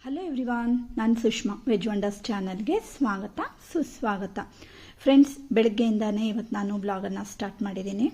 Hello everyone, ನಾನು Sushma. Veg wonders ಚಾನಲ್ಗೆ ಸ್ವಾಗತ ಸುಸ್ವಾಗತ. ಫ್ರೆಂಡ್ಸ್, ಬೆಳಗ್ಗೆಯಿಂದನೇ ಇವತ್ತು ನಾನು ಬ್ಲಾಗನ್ನು ಸ್ಟಾರ್ಟ್ ಮಾಡಿದ್ದೀನಿ.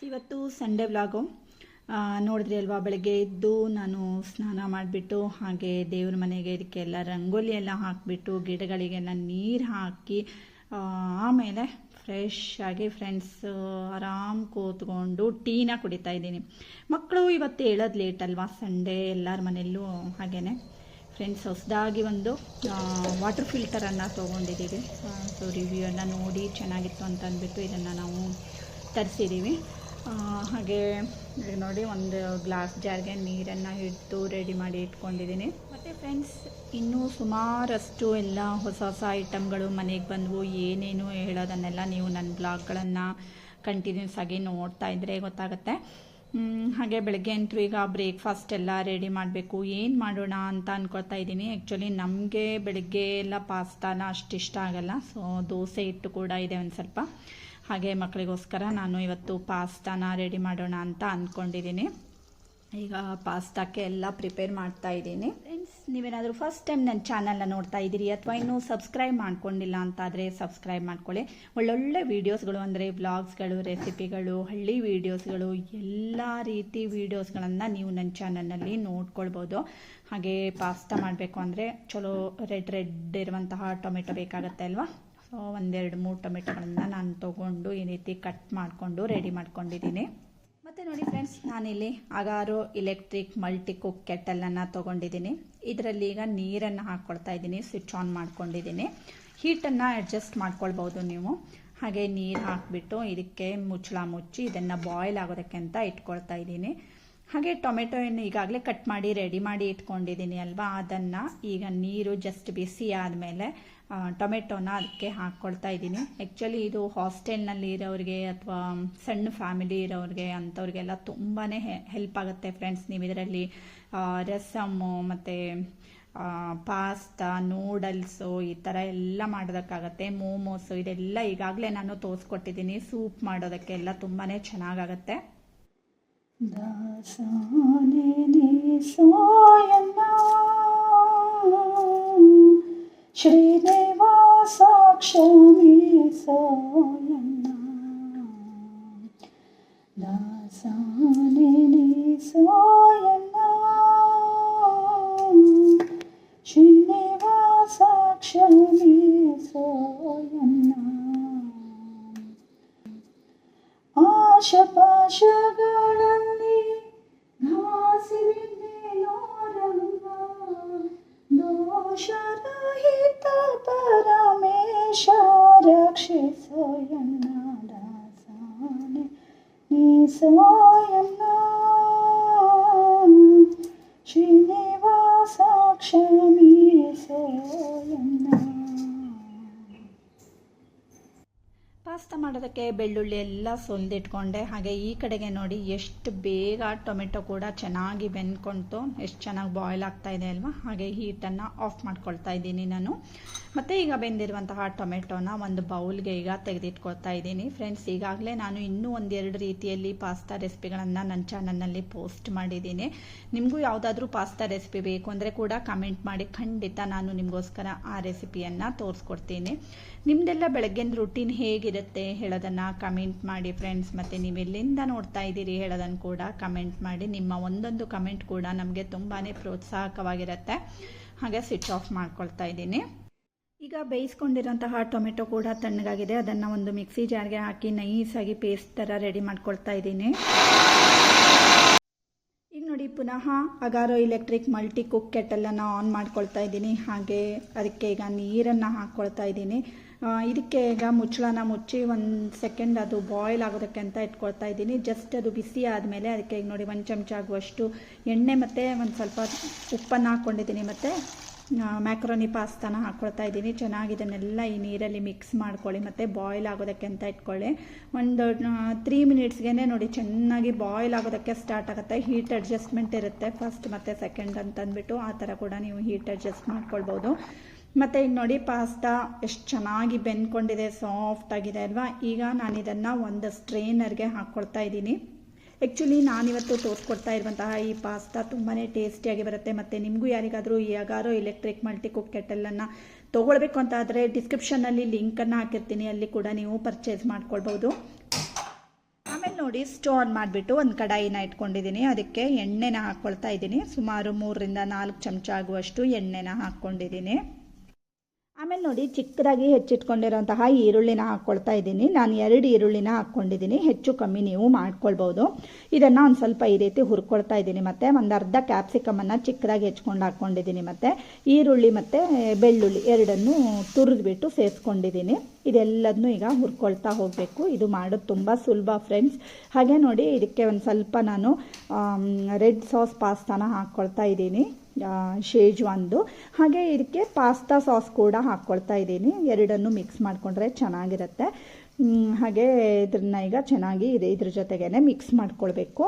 ಇವತ್ತು ಸಂಡೇ ವ್ಲಾಗು ನೋಡಿದ್ರಿ ಅಲ್ವಾ. ಬೆಳಗ್ಗೆ ಎದ್ದು ನಾನು ಸ್ನಾನ ಮಾಡಿಬಿಟ್ಟು ಹಾಗೆ ದೇವ್ರ ಮನೆಗೆ ಇದಕ್ಕೆಲ್ಲ ರಂಗೋಲಿ ಎಲ್ಲ ಹಾಕಿಬಿಟ್ಟು ಗಿಡಗಳಿಗೆಲ್ಲ ನೀರು ಹಾಕಿ ಆಮೇಲೆ ಫ್ರೆಶ್ ಆಗಿ ಫ್ರೆಂಡ್ಸ್ ಆರಾಮ್ ಕೂತ್ಕೊಂಡು ಟೀನ ಕುಡಿತಾ ಇದ್ದೀನಿ. ಮಕ್ಕಳು ಇವತ್ತು ಹೇಳೋದು ಲೇಟ್ ಅಲ್ವಾ, ಸಂಡೇ ಎಲ್ಲರ ಮನೆಯಲ್ಲೂ ಹಾಗೇನೆ. ಫ್ರೆಂಡ್ಸ್, ಹೊಸದಾಗಿ ಒಂದು ವಾಟರ್ ಫಿಲ್ಟರನ್ನು ತೊಗೊಂಡಿದ್ದೀವಿ. ಸೊ ರಿವ್ಯೂ ಎಲ್ಲ ನೋಡಿ ಚೆನ್ನಾಗಿತ್ತು ಅಂತ ಅಂದ್ಬಿಟ್ಟು ಇದನ್ನು ನಾವು ತರಿಸಿದ್ದೀವಿ. ಹಾಗೆ ನೋಡಿ, ಒಂದು ಗ್ಲಾಸ್ ಜಾರ್ಗೆ ನೀರನ್ನು ಇಟ್ಟು ರೆಡಿ ಮಾಡಿ ಇಟ್ಕೊಂಡಿದ್ದೀನಿ. ಮತ್ತು ಫ್ರೆಂಡ್ಸ್, ಇನ್ನೂ ಸುಮಾರಷ್ಟು ಎಲ್ಲ ಹೊಸ ಹೊಸ ಐಟಮ್ಗಳು ಮನೆಗೆ ಬಂದವು. ಏನೇನು ಹೇಳೋದನ್ನೆಲ್ಲ ನೀವು ನನ್ನ ಬ್ಲಾಗ್ಗಳನ್ನು ಕಂಟಿನ್ಯೂಸ್ ಆಗಿ ನೋಡ್ತಾ ಇದ್ದರೆ ಗೊತ್ತಾಗುತ್ತೆ. ಹಾಗೆ ಬೆಳಗ್ಗೆ ಅಂತೂ ಈಗ ಬ್ರೇಕ್ಫಾಸ್ಟ್ ಎಲ್ಲ ರೆಡಿ ಮಾಡಬೇಕು. ಏನು ಮಾಡೋಣ ಅಂತ ಅಂದ್ಕೊಳ್ತಾ ಇದ್ದೀನಿ. ಆ್ಯಕ್ಚುಲಿ ನಮಗೆ ಬೆಳಗ್ಗೆ ಎಲ್ಲ ಪಾಸ್ತಾನ ಅಷ್ಟಿಷ್ಟ ಆಗಲ್ಲ. ಸೊ ದೋಸೆ ಹಿಟ್ಟು ಕೂಡ ಇದೆ ಒಂದು ಸ್ವಲ್ಪ. ಹಾಗೆ ಮಕ್ಕಳಿಗೋಸ್ಕರ ನಾನು ಇವತ್ತು ಪಾಸ್ತಾನ ರೆಡಿ ಮಾಡೋಣ ಅಂತ ಅಂದ್ಕೊಂಡಿದ್ದೀನಿ. ಈಗ ಪಾಸ್ತಾಕ್ಕೆ ಎಲ್ಲ ಪ್ರಿಪೇರ್ ಮಾಡ್ತಾ ಇದ್ದೀನಿ. ಫ್ರೆಂಡ್ಸ್, ನೀವೇನಾದರೂ ಫಸ್ಟ್ ಟೈಮ್ ನನ್ನ ಚಾನಲ್ನ ನೋಡ್ತಾ ಇದ್ದೀರಿ ಅಥವಾ ಇನ್ನೂ ಸಬ್ಸ್ಕ್ರೈಬ್ ಮಾಡ್ಕೊಂಡಿಲ್ಲ ಅಂತಾದರೆ ಸಬ್ಸ್ಕ್ರೈಬ್ ಮಾಡ್ಕೊಳ್ಳಿ. ಒಳ್ಳೊಳ್ಳೆ ವೀಡಿಯೋಸ್ಗಳು ಅಂದರೆ ವ್ಲಾಗ್ಸ್ಗಳು, ರೆಸಿಪಿಗಳು, ಹಳ್ಳಿ ವೀಡಿಯೋಸ್ಗಳು, ಎಲ್ಲ ರೀತಿ ವೀಡಿಯೋಸ್ಗಳನ್ನು ನೀವು ನನ್ನ ಚಾನಲ್ನಲ್ಲಿ ನೋಡ್ಕೊಳ್ಬೋದು. ಹಾಗೆ ಪಾಸ್ತಾ ಮಾಡಬೇಕು ಅಂದರೆ ಚಲೋ ರೆಡ್ ಇರುವಂತಹ ಟೊಮೆಟೊ ಬೇಕಾಗತ್ತೆ ಅಲ್ವಾ. ಸೊ 1-2-3 ಟೊಮೆಟೊಗಳನ್ನು ನಾನು ತೊಗೊಂಡು ಈ ರೀತಿ ಕಟ್ ಮಾಡಿಕೊಂಡು ರೆಡಿ ಮಾಡ್ಕೊಂಡಿದ್ದೀನಿ. ಮತ್ತು ನೋಡಿ ಫ್ರೆಂಡ್ಸ್, ನಾನಿಲ್ಲಿ ಅಗಾರೋ ಎಲೆಕ್ಟ್ರಿಕ್ ಮಲ್ಟಿ ಕುಕ್ ಕೆಟಲನ್ನು ತೊಗೊಂಡಿದ್ದೀನಿ. ಇದರಲ್ಲಿ ಈಗ ನೀರನ್ನು ಹಾಕ್ಕೊಳ್ತಾ ಇದ್ದೀನಿ. ಸ್ವಿಚ್ ಆನ್ ಮಾಡ್ಕೊಂಡಿದ್ದೀನಿ. ಹೀಟನ್ನು ಅಡ್ಜಸ್ಟ್ ಮಾಡ್ಕೊಳ್ಬೋದು ನೀವು. ಹಾಗೆ ನೀರು ಹಾಕಿಬಿಟ್ಟು ಇದಕ್ಕೆ ಮುಚ್ಚಳ ಮುಚ್ಚಿ ಇದನ್ನು ಬಾಯ್ಲ್ ಆಗೋದಕ್ಕೆ ಅಂತ ಇಟ್ಕೊಳ್ತಾ ಇದ್ದೀನಿ. ಹಾಗೆ ಟೊಮೆಟೊಯನ್ನು ಈಗಾಗಲೇ ಕಟ್ ಮಾಡಿ ರೆಡಿ ಮಾಡಿ ಇಟ್ಕೊಂಡಿದ್ದೀನಿ ಅಲ್ವಾ, ಅದನ್ನು ಈಗ ನೀರು ಜಸ್ಟ್ ಬಿಸಿ ಆದಮೇಲೆ ಟೊಮೆಟೊನ ಅದಕ್ಕೆ ಹಾಕ್ಕೊಳ್ತಾ ಇದ್ದೀನಿ. ಆ್ಯಕ್ಚುಲಿ ಇದು ಹಾಸ್ಟೆಲ್ನಲ್ಲಿ ಇರೋರಿಗೆ ಅಥವಾ ಸಣ್ಣ ಫ್ಯಾಮಿಲಿ ಇರೋರಿಗೆ ಅಂಥವ್ರಿಗೆಲ್ಲ ತುಂಬಾ ಹೆಲ್ಪ್ ಆಗುತ್ತೆ ಫ್ರೆಂಡ್ಸ್. ನೀವು ಇದರಲ್ಲಿ ರಸಮ್ಮು ಮತ್ತು ಪಾಸ್ತಾ, ನೂಡಲ್ಸು ಈ ಥರ ಎಲ್ಲ ಮಾಡೋದಕ್ಕಾಗತ್ತೆ. ಮೋಮೋಸು ಇದೆಲ್ಲ ಈಗಾಗಲೇ ನಾನು ತೋರಿಸ್ಕೊಟ್ಟಿದ್ದೀನಿ. ಸೂಪ್ ಮಾಡೋದಕ್ಕೆ ಎಲ್ಲ ತುಂಬಾ ಚೆನ್ನಾಗಾಗತ್ತೆ. ದಾಸಾನೆ ಸೋಯನ್ನ ಶ್ರೀನಿವಾಸಾಕ್ಷಮಿ ಸೋಯನ್ನ ದಾಸಾನೆ ನೀ ಸೋಯಣ್ಣ ಶ್ರೀನಿವಾಸ ಕ್ಷಮಿಸೋಯಣ್ಣ ಆಶಪಾಶಗಳಲ್ಲಿ ಘಾಸಿರಿದ್ದೇನೋ ರಂಗ ದೋಷರಹಿತ ಪರಮೇಶ ರಕ್ಷಿಸೋಯಣ್ಣ ದಾಸಾನೆ ನೀ ಸೋಯಣ್ಣ ಶ್ರೀನಿವಾಸ ಕ್ಷಮಿಸೋಯಣ್ಣ. ಪಾಸ್ತಾ ಮಾಡೋದಕ್ಕೆ ಬೆಳ್ಳುಳ್ಳಿ ಎಲ್ಲ ಸುಲಿದಿಟ್ಕೊಂಡೆ. ಹಾಗೆ ಈ ಕಡೆಗೆ ನೋಡಿ ಎಷ್ಟು ಬೇಗ ಟೊಮೆಟೊ ಕೂಡ ಚೆನ್ನಾಗಿ ಬೆಂದ್ಕೊಂತು, ಎಷ್ಟು ಚೆನ್ನಾಗಿ ಬಾಯ್ಲ್ ಆಗ್ತಾ ಇದೆ ಅಲ್ವಾ. ಹಾಗೆ ಹೀಟನ್ನು ಆಫ್ ಮಾಡ್ಕೊಳ್ತಾ ಇದ್ದೀನಿ ನಾನು. ಮತ್ತು ಈಗ ಬೆಂದಿರುವಂತಹ ಟೊಮೆಟೊನ ಒಂದು ಬೌಲ್ಗೆ ಈಗ ತೆಗೆದಿಟ್ಕೊಳ್ತಾ ಇದ್ದೀನಿ. ಫ್ರೆಂಡ್ಸ್, ಈಗಾಗಲೇ ನಾನು ಇನ್ನೂ ಒಂದೆರಡು ರೀತಿಯಲ್ಲಿ ಪಾಸ್ತಾ ರೆಸಿಪಿಗಳನ್ನು ನನ್ನ ಚಾನಲ್ನಲ್ಲಿ ಪೋಸ್ಟ್ ಮಾಡಿದ್ದೀನಿ. ನಿಮಗೂ ಯಾವುದಾದ್ರೂ ಪಾಸ್ತಾ ರೆಸಿಪಿ ಬೇಕು ಅಂದರೆ ಕೂಡ ಕಮೆಂಟ್ ಮಾಡಿ, ಖಂಡಿತ ನಾನು ನಿಮಗೋಸ್ಕರ ಆ ರೆಸಿಪಿಯನ್ನು ತೋರಿಸ್ಕೊಡ್ತೀನಿ. ನಿಮ್ಮದೆಲ್ಲ ಬೆಳಗ್ಗಿನ ರೂಟೀನ್ ಹೇಗಿರುತ್ತೆ ಹೇಳೋದನ್ನು ಕಮೆಂಟ್ ಮಾಡಿ ಫ್ರೆಂಡ್ಸ್. ಮತ್ತು ನೀವು ಎಲ್ಲಿಂದ ನೋಡ್ತಾ ಇದ್ದೀರಿ ಹೇಳೋದನ್ನು ಕೂಡ ಕಮೆಂಟ್ ಮಾಡಿ. ನಿಮ್ಮ ಒಂದೊಂದು ಕಮೆಂಟ್ ಕೂಡ ನಮಗೆ ತುಂಬಾ ಪ್ರೋತ್ಸಾಹಕವಾಗಿರುತ್ತೆ. ಹಾಗೆ ಸ್ವಿಚ್ ಆಫ್ ಮಾಡ್ಕೊಳ್ತಾ ಇದ್ದೀನಿ. ಈಗ ಬೇಯಿಸ್ಕೊಂಡಿರೋಂತಹ ಟೊಮೆಟೊ ಕೂಡ ತಣ್ಣಗಾಗಿದೆ. ಅದನ್ನು ಒಂದು ಮಿಕ್ಸಿ ಜಾರ್ಗೆ ಹಾಕಿ ನೈಸಾಗಿ ಪೇಸ್ಟ್ ಥರ ರೆಡಿ ಮಾಡ್ಕೊಳ್ತಾ ಇದ್ದೀನಿ. ಈಗ ನೋಡಿ, ಪುನಃ ಅಗಾರೋ ಎಲೆಕ್ಟ್ರಿಕ್ ಮಲ್ಟಿ ಕುಕ್ ಕೆಟಲನ್ನು ಆನ್ ಮಾಡ್ಕೊಳ್ತಾ ಇದ್ದೀನಿ. ಹಾಗೆ ಅದಕ್ಕೆ ಈಗ ನೀರನ್ನು ಹಾಕ್ಕೊಳ್ತಾ ಇದ್ದೀನಿ. ಇದಕ್ಕೆ ಈಗ ಮುಚ್ಚಳನ ಮುಚ್ಚಿ 1 ಸೆಕೆಂಡ್ ಅದು ಬಾಯ್ಲ್ ಆಗೋದಕ್ಕೆ ಅಂತ ಇಟ್ಕೊಳ್ತಾ ಇದ್ದೀನಿ. ಜಸ್ಟ್ ಅದು ಬಿಸಿ ಆದಮೇಲೆ ಅದಕ್ಕೆ ಈಗ ನೋಡಿ 1 ಚಮಚ ಆಗುವಷ್ಟು ಎಣ್ಣೆ ಮತ್ತು ಒಂದು ಸ್ವಲ್ಪ ಉಪ್ಪನ್ನು ಹಾಕ್ಕೊಂಡಿದ್ದೀನಿ. ಮತ್ತು ಮ್ಯಾಕ್ರೋನಿ ಪಾಸ್ತಾನ ಹಾಕ್ಕೊಳ್ತಾ ಇದ್ದೀನಿ. ಚೆನ್ನಾಗಿ ಇದನ್ನೆಲ್ಲ ಈ ನೀರಲ್ಲಿ ಮಿಕ್ಸ್ ಮಾಡ್ಕೊಳ್ಳಿ ಮತ್ತು ಬಾಯ್ಲ್ ಆಗೋದಕ್ಕೆ ಅಂತ ಇಟ್ಕೊಳ್ಳಿ. ಒಂದು 3 ಮಿನಿಟ್ಸ್ಗೆ ನೋಡಿ ಚೆನ್ನಾಗಿ ಬಾಯ್ಲ್ ಆಗೋದಕ್ಕೆ ಸ್ಟಾರ್ಟ್ ಆಗುತ್ತೆ. ಹೀಟ್ ಅಡ್ಜಸ್ಟ್ಮೆಂಟ್ ಇರುತ್ತೆ ಫಸ್ಟ್ ಮತ್ತು ಸೆಕೆಂಡ್ ಅಂತಂದ್ಬಿಟ್ಟು ಆ ಥರ ಕೂಡ ನೀವು ಹೀಟ್ ಅಡ್ಜಸ್ಟ್ ಮಾಡ್ಕೊಳ್ಬೋದು. ಮತ್ತು ಈಗ ನೋಡಿ, ಪಾಸ್ತಾ ಎಷ್ಟು ಚೆನ್ನಾಗಿ ಬೆಂದ್ಕೊಂಡಿದೆ, ಸಾಫ್ಟ್ ಆಗಿದೆ ಅಲ್ವಾ. ಈಗ ನಾನು ಇದನ್ನು ಒಂದು ಸ್ಟ್ರೈನರ್ಗೆ ಹಾಕ್ಕೊಳ್ತಾ ಇದ್ದೀನಿ. ಆ್ಯಕ್ಚುಲಿ ನಾನಿವತ್ತು ತೋರಿಸ್ಕೊಡ್ತಾ ಇರುವಂತಹ ಈ ಪಾಸ್ತಾ ತುಂಬಾ ಟೇಸ್ಟಿಯಾಗಿ ಬರುತ್ತೆ. ಮತ್ತು ನಿಮಗೂ ಯಾರಿಗಾದರೂ ಈ ಅಗಾರೋ ಎಲೆಕ್ಟ್ರಿಕ್ ಮಲ್ಟಿ ಕುಕ್ ಕೆಟಲನ್ನು ತೊಗೊಳ್ಬೇಕು ಅಂತ ಆದರೆ ಡಿಸ್ಕ್ರಿಪ್ಷನ್ನಲ್ಲಿ ಲಿಂಕನ್ನು ಹಾಕಿರ್ತೀನಿ, ಅಲ್ಲಿ ಕೂಡ ನೀವು ಪರ್ಚೇಸ್ ಮಾಡ್ಕೊಳ್ಬೋದು. ಆಮೇಲೆ ನೋಡಿ, ಸ್ಟವ್ ಆನ್ ಮಾಡಿಬಿಟ್ಟು ಒಂದು ಕಡಾಯಿನ ಇಟ್ಕೊಂಡಿದ್ದೀನಿ. ಅದಕ್ಕೆ ಎಣ್ಣೆನ ಹಾಕ್ಕೊಳ್ತಾ ಇದ್ದೀನಿ. ಸುಮಾರು 3 ರಿಂದ 4 ಚಮಚ ಆಗುವಷ್ಟು ಎಣ್ಣೆನ ಹಾಕ್ಕೊಂಡಿದ್ದೀನಿ. ಆಮೇಲೆ ನೋಡಿ, ಚಿಕ್ಕದಾಗಿ ಹೆಚ್ಚಿಟ್ಕೊಂಡಿರೋಂತಹ ಈರುಳ್ಳಿನ ಹಾಕ್ಕೊಳ್ತಾ ಇದ್ದೀನಿ. ನಾನು 2 ಈರುಳ್ಳಿನ ಹಾಕ್ಕೊಂಡಿದ್ದೀನಿ. ಹೆಚ್ಚು ಕಮ್ಮಿ ನೀವು ಮಾಡ್ಕೊಳ್ಬೋದು. ಇದನ್ನು ಒಂದು ಸ್ವಲ್ಪ ಈ ರೀತಿ ಹುರ್ಕೊಳ್ತಾ ಇದ್ದೀನಿ. ಮತ್ತು ಒಂದು ಅರ್ಧ ಕ್ಯಾಪ್ಸಿಕಮನ್ನು ಚಿಕ್ಕದಾಗಿ ಹೆಚ್ಕೊಂಡು ಹಾಕ್ಕೊಂಡಿದ್ದೀನಿ. ಮತ್ತು ಈರುಳ್ಳಿ ಮತ್ತು ಬೆಳ್ಳುಳ್ಳಿ ಎರಡನ್ನೂ ತುರಿದ್ಬಿಟ್ಟು ಸೇರಿಸ್ಕೊಂಡಿದ್ದೀನಿ. ಇದೆಲ್ಲದನ್ನೂ ಈಗ ಹುರ್ಕೊಳ್ತಾ ಹೋಗಬೇಕು. ಇದು ಮಾಡೋದು ತುಂಬ ಸುಲಭ ಫ್ರೆಂಡ್ಸ್. ಹಾಗೆ ನೋಡಿ, ಇದಕ್ಕೆ ಒಂದು ಸ್ವಲ್ಪ ನಾನು ರೆಡ್ ಸಾಸ್ ಪಾಸ್ತಾನ ಹಾಕ್ಕೊಳ್ತಾ ಇದ್ದೀನಿ, ಶೇಜ್ವಾನ್ದು. ಹಾಗೆ ಇದಕ್ಕೆ ಪಾಸ್ತಾ ಸಾಸ್ ಕೂಡ ಹಾಕ್ಕೊಳ್ತಾ ಇದ್ದೀನಿ. ಎರಡನ್ನು ಮಿಕ್ಸ್ ಮಾಡಿಕೊಂಡ್ರೆ ಚೆನ್ನಾಗಿರುತ್ತೆ. ಹಾಗೆ ಇದನ್ನು ಈಗ ಚೆನ್ನಾಗಿ ಇದ್ರ ಜೊತೆಗೇ ಮಿಕ್ಸ್ ಮಾಡ್ಕೊಳ್ಬೇಕು.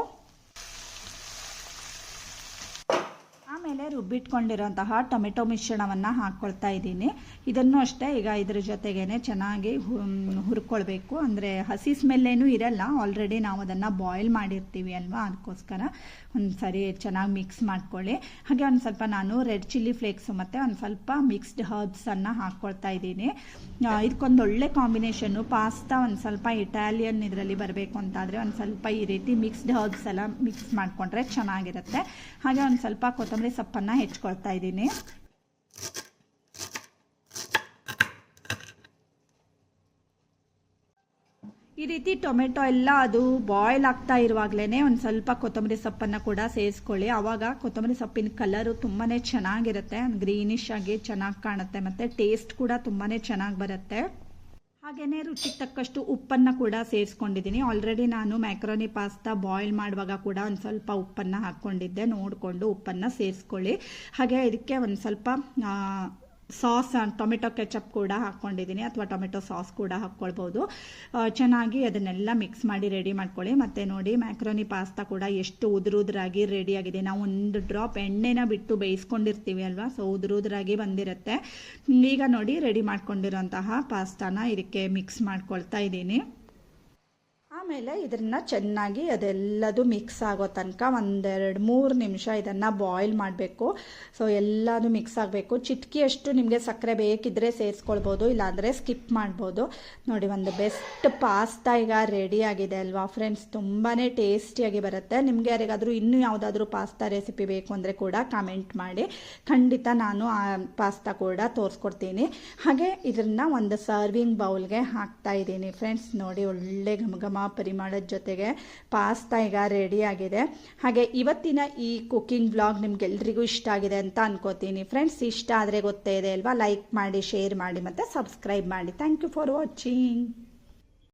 ಆಮೇಲೆ ರುಬ್ಬಿಟ್ಕೊಂಡಿರೋಂತಹ ಟೊಮೆಟೊ ಮಿಶ್ರಣವನ್ನು ಹಾಕ್ಕೊಳ್ತಾ ಇದ್ದೀನಿ. ಇದನ್ನು ಅಷ್ಟೇ ಈಗ ಇದ್ರ ಜೊತೆಗೇ ಚೆನ್ನಾಗಿ ಹುರ್ಕೊಳ್ಬೇಕು. ಅಂದರೆ ಹಸಿ ಸ್ಮೆಲ್ಲೇನೂ ಇರಲ್ಲ, ಆಲ್ರೆಡಿ ನಾವು ಅದನ್ನು ಬಾಯ್ಲ್ ಮಾಡಿರ್ತೀವಿ ಅಲ್ವಾ, ಅದಕ್ಕೋಸ್ಕರ ಒಂದು ಸರಿ ಚೆನ್ನಾಗಿ ಮಿಕ್ಸ್ ಮಾಡ್ಕೊಳ್ಳಿ. ಹಾಗೆ ಒಂದು ಸ್ವಲ್ಪ ನಾನು ರೆಡ್ ಚಿಲ್ಲಿ ಫ್ಲೇಕ್ಸು ಮತ್ತು ಒಂದು ಸ್ವಲ್ಪ ಮಿಕ್ಸ್ಡ್ ಹರ್ಬ್ಸನ್ನು ಹಾಕ್ಕೊಳ್ತಾ ಇದ್ದೀನಿ. ಇದಕ್ಕೊಂದು ಒಳ್ಳೆ ಕಾಂಬಿನೇಷನ್ನು. ಪಾಸ್ತಾ ಒಂದು ಸ್ವಲ್ಪ ಇಟಾಲಿಯನ್ ಇದರಲ್ಲಿ ಬರಬೇಕು ಅಂತಾದರೆ ಒಂದು ಸ್ವಲ್ಪ ಈ ರೀತಿ ಮಿಕ್ಸ್ಡ್ ಹರ್ಬ್ಸ್ ಎಲ್ಲ ಮಿಕ್ಸ್ ಮಾಡಿಕೊಂಡ್ರೆ ಚೆನ್ನಾಗಿರುತ್ತೆ. ಹಾಗೆ ಒಂದು ಸ್ವಲ್ಪ ಕೊತ್ತಂಬರಿ ಸೊಪ್ಪನ್ನು ಹೆಚ್ಕೊಳ್ತಾ ಇದ್ದೀನಿ. ಈ ರೀತಿ ಟೊಮೆಟೊ ಎಲ್ಲ ಅದು ಬಾಯ್ಲ್ ಆಗ್ತಾ ಇರುವಾಗಲೇ ಒಂದು ಸ್ವಲ್ಪ ಕೊತ್ತಂಬರಿ ಸೊಪ್ಪನ್ನು ಕೂಡ ಸೇರಿಸ್ಕೊಳ್ಳಿ. ಆವಾಗ ಕೊತ್ತಂಬರಿ ಸೊಪ್ಪಿನ ಕಲರು ತುಂಬಾ ಚೆನ್ನಾಗಿರುತ್ತೆ, ಗ್ರೀನಿಶ್ ಆಗಿ ಚೆನ್ನಾಗಿ ಕಾಣುತ್ತೆ ಮತ್ತು ಟೇಸ್ಟ್ ಕೂಡ ತುಂಬಾ ಚೆನ್ನಾಗಿ ಬರುತ್ತೆ. ಹಾಗೆಯೇ ರುಚಿಗೆ ತಕ್ಕಷ್ಟು ಉಪ್ಪನ್ನು ಕೂಡ ಸೇರಿಸ್ಕೊಂಡಿದ್ದೀನಿ. ಆಲ್ರೆಡಿ ನಾನು ಮ್ಯಾಕ್ರೋನಿ ಪಾಸ್ತಾ ಬಾಯ್ಲ್ ಮಾಡುವಾಗ ಕೂಡ ಒಂದು ಸ್ವಲ್ಪ ಉಪ್ಪನ್ನು ಹಾಕ್ಕೊಂಡಿದ್ದೆ, ನೋಡಿಕೊಂಡು ಉಪ್ಪನ್ನು ಸೇರಿಸ್ಕೊಳ್ಳಿ. ಹಾಗೆ ಇದಕ್ಕೆ ಒಂದು ಸ್ವಲ್ಪ ಸಾಸ್, ಟೊಮೆಟೊ ಕೆಚಪ್ ಕೂಡ ಹಾಕ್ಕೊಂಡಿದ್ದೀನಿ, ಅಥವಾ ಟೊಮೆಟೊ ಸಾಸ್ ಕೂಡ ಹಾಕ್ಕೊಳ್ಬೋದು. ಚೆನ್ನಾಗಿ ಅದನ್ನೆಲ್ಲ ಮಿಕ್ಸ್ ಮಾಡಿ ರೆಡಿ ಮಾಡ್ಕೊಳ್ಳಿ. ಮತ್ತು ನೋಡಿ, ಮ್ಯಾಕ್ರೋನಿ ಪಾಸ್ತಾ ಕೂಡ ಎಷ್ಟು ಉದುರಾಗಿ ರೆಡಿಯಾಗಿದೆ. ನಾವು ಒಂದು ಡ್ರಾಪ್ ಎಣ್ಣೆನ ಬಿಟ್ಟು ಬೇಯಿಸ್ಕೊಂಡಿರ್ತೀವಿ ಅಲ್ವಾ, ಸೊ ಉದುರಾಗಿ ಬಂದಿರುತ್ತೆ. ಈಗ ನೋಡಿ, ರೆಡಿ ಮಾಡ್ಕೊಂಡಿರೋಂತಹ ಪಾಸ್ತಾನ ಇದಕ್ಕೆ ಮಿಕ್ಸ್ ಮಾಡ್ಕೊಳ್ತಾ ಇದ್ದೀನಿ. ಆಮೇಲೆ ಇದನ್ನು ಚೆನ್ನಾಗಿ ಅದೆಲ್ಲದು ಮಿಕ್ಸ್ ಆಗೋ ತನಕ 1-2-3 ನಿಮಿಷ ಇದನ್ನು ಬಾಯ್ಲ್ ಮಾಡಬೇಕು. ಸೊ ಎಲ್ಲದು ಮಿಕ್ಸ್ ಆಗಬೇಕು. ಚಿಟಕಿಯಷ್ಟು ನಿಮಗೆ ಸಕ್ಕರೆ ಬೇಕಿದ್ದರೆ ಸೇರಿಸ್ಕೊಳ್ಬೋದು, ಇಲ್ಲಾಂದರೆ ಸ್ಕಿಪ್ ಮಾಡ್ಬೋದು. ನೋಡಿ, ಒಂದು ಬೆಸ್ಟ್ ಪಾಸ್ತಾ ಈಗ ರೆಡಿ ಆಗಿದೆ ಅಲ್ವಾ ಫ್ರೆಂಡ್ಸ್. ತುಂಬಾ ಟೇಸ್ಟಿಯಾಗಿ ಬರುತ್ತೆ. ನಿಮಗೆ ಯಾರಿಗಾದರೂ ಇನ್ನೂ ಯಾವುದಾದ್ರೂ ಪಾಸ್ತಾ ರೆಸಿಪಿ ಬೇಕು ಅಂದರೆ ಕೂಡ ಕಾಮೆಂಟ್ ಮಾಡಿ, ಖಂಡಿತ ನಾನು ಆ ಪಾಸ್ತಾ ಕೂಡ ತೋರಿಸ್ಕೊಡ್ತೀನಿ. ಹಾಗೆ ಇದನ್ನು ಒಂದು ಸರ್ವಿಂಗ್ ಬೌಲ್ಗೆ ಹಾಕ್ತಾ ಇದ್ದೀನಿ ಫ್ರೆಂಡ್ಸ್. ನೋಡಿ, ಒಳ್ಳೆ ಘಮ ಪರಿಮಳದ ಜೊತೆಗೆ ಪಾಸ್ತಾ ಈಗ ರೆಡಿ ಆಗಿದೆ. ಹಾಗೆ ಇವತ್ತಿನ ಈ ಕುಕಿಂಗ್ ವ್ಲಾಗ್ ನಿಮ್ಗೆಲ್ರಿಗೂ ಇಷ್ಟ ಆಗಿದೆ ಅಂತ ಅನ್ಕೋತೀನಿ ಫ್ರೆಂಡ್ಸ್. ಇಷ್ಟ ಆದರೆ ಗೊತ್ತೇ ಇದೆ ಅಲ್ವಾ, ಲೈಕ್ ಮಾಡಿ, ಶೇರ್ ಮಾಡಿ ಮತ್ತು ಸಬ್ಸ್ಕ್ರೈಬ್ ಮಾಡಿ. Thank you for watching.